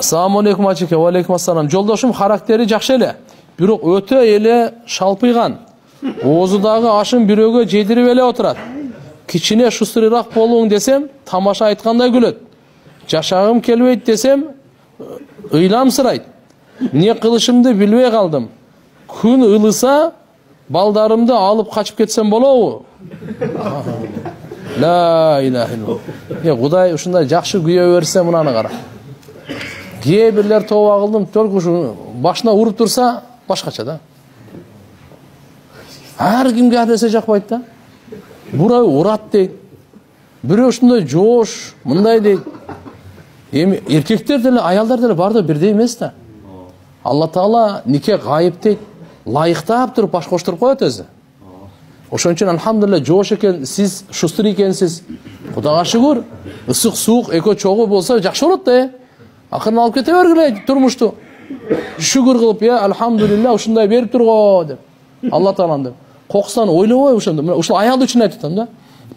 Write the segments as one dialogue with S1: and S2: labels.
S1: Assalamu alaikum Ачеке. Ва алейкум ассалам. Жолдошум характери жакшы эле, бирок өтө эле шалпыйган. Оозудагы ашын бирөөгө жедирип эле отурат. Кичине шустурыраак болуң десем, тамаша айткандай күлөт. Жашагым келбейт десем, ыйламсырайт. Не кылышымды билбей калдым. Күн ылыса, балдарымды алып качып кетсем болобу? Ла иляха илlallah. Кудай ушундай жакшы күйөө берсе мынаны кара. Кээ бирлер тооба кылдым, только ушу башына уруп турса, башкача да. Ар кимге ар нерсе жакпайт да. Бурай урат дейт. Бирөө ушундай жоош, мындай дейт. Эми эркектер деле, аялдар деле бардыр бирдей эмес да. Алла Таала нике гайып дейт. Лайыктап туруп баш коштуруп коет өзү. Ошон үчүн алхамдулилlah жоош экен, сиз шустур экенсиз. Кудайга шүгүр. Ысык суук экөө чогуу болсо жакшы болот да. Акырын алып кете бергиле турмушту. Шүгүр кылып, алхамдулилlah ушундай берип турго деп. Алла Таалам деп. Коксудан ойлобой ошондо. Ушул аял үчүн айтып атам да.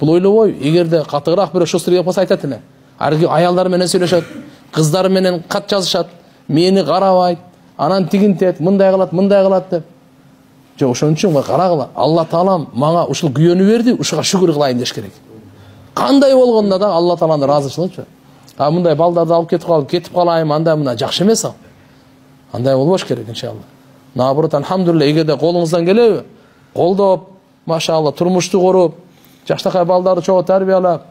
S1: Бул ойлобой, эгерде катыгыраак бирөө шустур кылса айтат эле. Арги аялдар менен сүйлөшөт, кыздар менен кат жазышат, мени карабайт, анан тигинтет, мындай кылат деп. Жок, ошон үчүн карагыла. Алла Таалам мага ушул күйөнү берди, ушуга шүгүр кылайын деш керек. Кандай болгондо да Алла Тааланын ыраазычылыгы. А мындай балдарды алып кетип калайым, андай мына жакшы эмес ал. Андай болбош керек иншалла. Наоборот, алхамдулилlah, эгерде колуңуздан келеби, колдоп, машалла, турмушту коруп, жаштакай балдарды чогуу тарбиялап,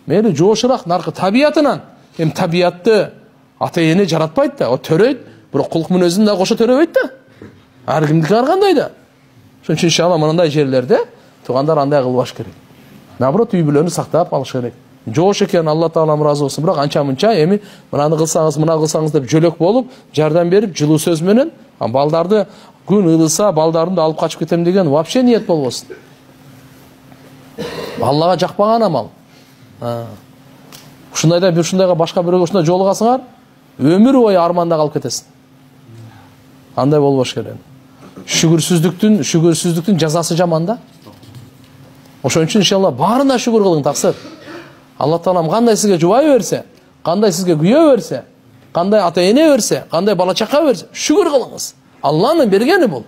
S1: мени жоошураак наркы табиятынан. Эми табиятты ата-эне жаратпайт да, о төрөйт, бирок кулк мүнөзүн да кошо төрөбөйт да. Ар кимдики ар кандай да. Ошон үчүн иншалла мындай жерлерде туугандар андай кылбаш керек. Наоборот, үй бүлөнү сактап калыш керек. Жоош экен, Алла Таалам ыраазы болсун. Бирок анча-мынча эми мынаны кылсаңыз, мына кылсаңыз деп жөлөк болуп, жардам берип, жылуу сөз менен балдарды күн ылыса, балдарымды алып качып кетем деген вообще ниет болбосун. Аллага жакпаган амал. Ушундайда бир ушундайга башка бирөөгө ушундай жолугасыңар, өмүр бою арманда калып кетесиң. Андай болбош керек. Шүгүрсүздүктүн жазасы жаман да. Ошон үчүн иншалла баарына шүгүр кылың, таксыр. Алла Таалам кандай сизге жубай берсе, кандай сизге күйөө берсе, кандай ата-эне берсе, кандай бала чака берсе, шүгүр кылыңыз. Алланын бергени бул.